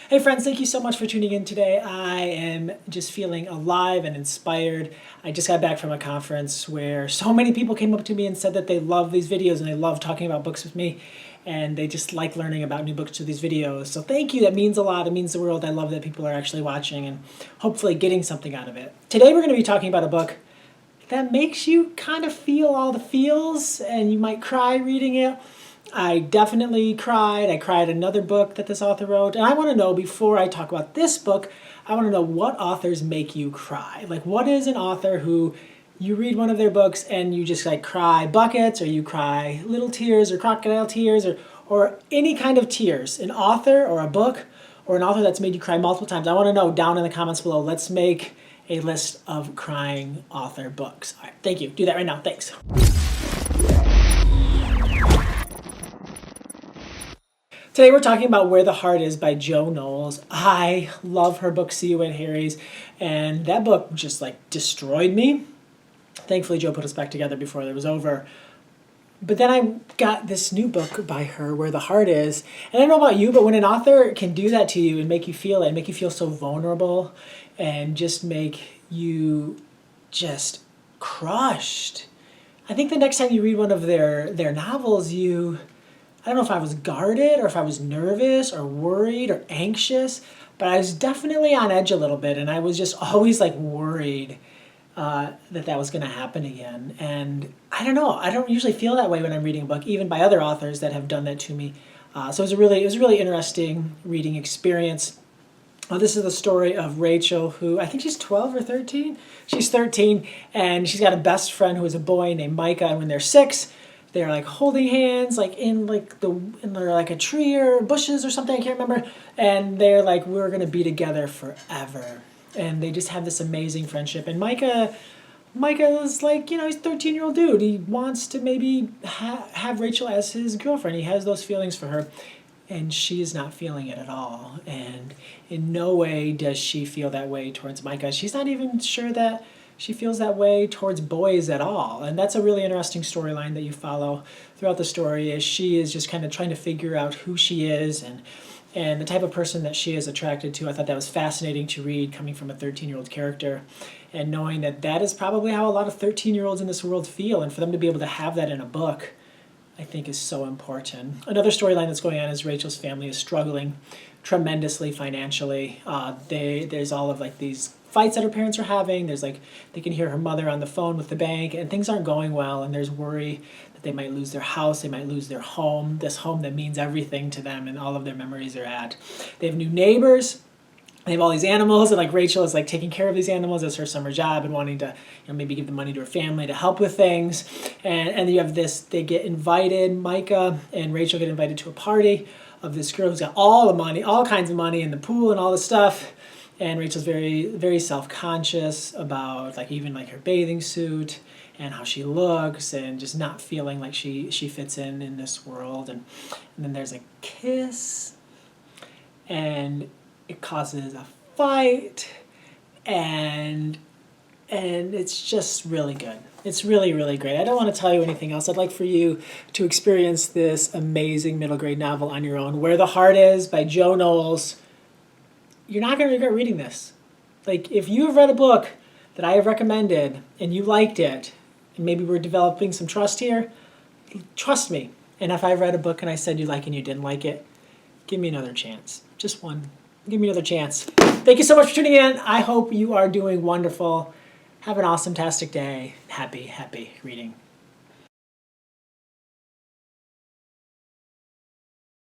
Hey friends, thank you so much for tuning in today. I am just feeling alive and inspired. I just got back from a conference where so many people came up to me and said that they love these videos and they love talking about books with me and they just like learning about new books through these videos. So thank you, that means a lot. It means the world. I love that people are actually watching and hopefully getting something out of it. Today we're going to be talking about a book that makes you kind of feel all the feels and you might cry reading it. I definitely cried. I cried another book that this author wrote. And I want to know, before I talk about this book, I want to know what authors make you cry. Like, what is an author who you read one of their books and you just like cry buckets, or you cry little tears or crocodile tears, or any kind of tears? An author or a book or an author that's made you cry multiple times. I want to know down in the comments below. Let's make a list of crying author books. All right, thank you. Do that right now. Thanks. Today we're talking about Where the Heart Is by Jo Knowles. I love her book, See You at Harry's, and that book just like destroyed me. Thankfully, Jo put us back together before it was over. But then I got this new book by her, Where the Heart Is. And I don't know about you, but when an author can do that to you and make you feel it, and make you feel so vulnerable, and just make you just crushed. I think the next time you read one of their novels, I don't know if I was guarded or if I was nervous or worried or anxious, but I was definitely on edge a little bit, and I was just always like worried that was going to happen again. And I don't know, I don't usually feel that way when I'm reading a book, even by other authors that have done that to me. So it was a really interesting reading experience. This is the story of Rachel, who I think she's 12 or 13. She's 13, and she's got a best friend who is a boy named Micah, and when they're 6, they're like holding hands, like in a tree or bushes or something, I can't remember. And they're like, we're gonna be together forever. And they just have this amazing friendship. And Micah is like, he's a 13-year-old dude. He wants to maybe have Rachel as his girlfriend. He has those feelings for her. And she is not feeling it at all. And in no way does she feel that way towards Micah. She's not even sure that she feels that way towards boys at all. And that's a really interesting storyline that you follow throughout the story, is she is just kind of trying to figure out who she is and the type of person that she is attracted to. I thought that was fascinating to read, coming from a 13-year-old character, and knowing that that is probably how a lot of 13-year-olds in this world feel. And for them to be able to have that in a book, I think, is so important. Another storyline that's going on is Rachel's family is struggling tremendously financially. There's all of like these fights that her parents are having. There's like, they can hear her mother on the phone with the bank, and things aren't going well, and there's worry that they might lose their house, they might lose their home, this home that means everything to them and all of their memories are at. They have new neighbors. They have all these animals, and like Rachel is like taking care of these animals as her summer job and wanting to maybe give the money to her family to help with things. And you have this, they get invited, Micah and Rachel get invited to a party of this girl who's got all the money, all kinds of money in the pool and all this stuff. And Rachel's very self-conscious about like even like her bathing suit and how she looks, and just not feeling like she fits in this world. And then there's a kiss, and it causes a fight, and it's just really good. It's really great. I don't want to tell you anything else. I'd like for you to experience this amazing middle grade novel on your own. Where the Heart Is by Jo Knowles. You're not going to regret reading this. Like, if you have read a book that I have recommended and you liked it, and maybe we're developing some trust here, trust me. And if I've read a book and I said you like and you didn't like it, give me another chance. Just one. Give me another chance. Thank you so much for tuning in. I hope you are doing wonderful. Have an awesome-tastic day. Happy reading.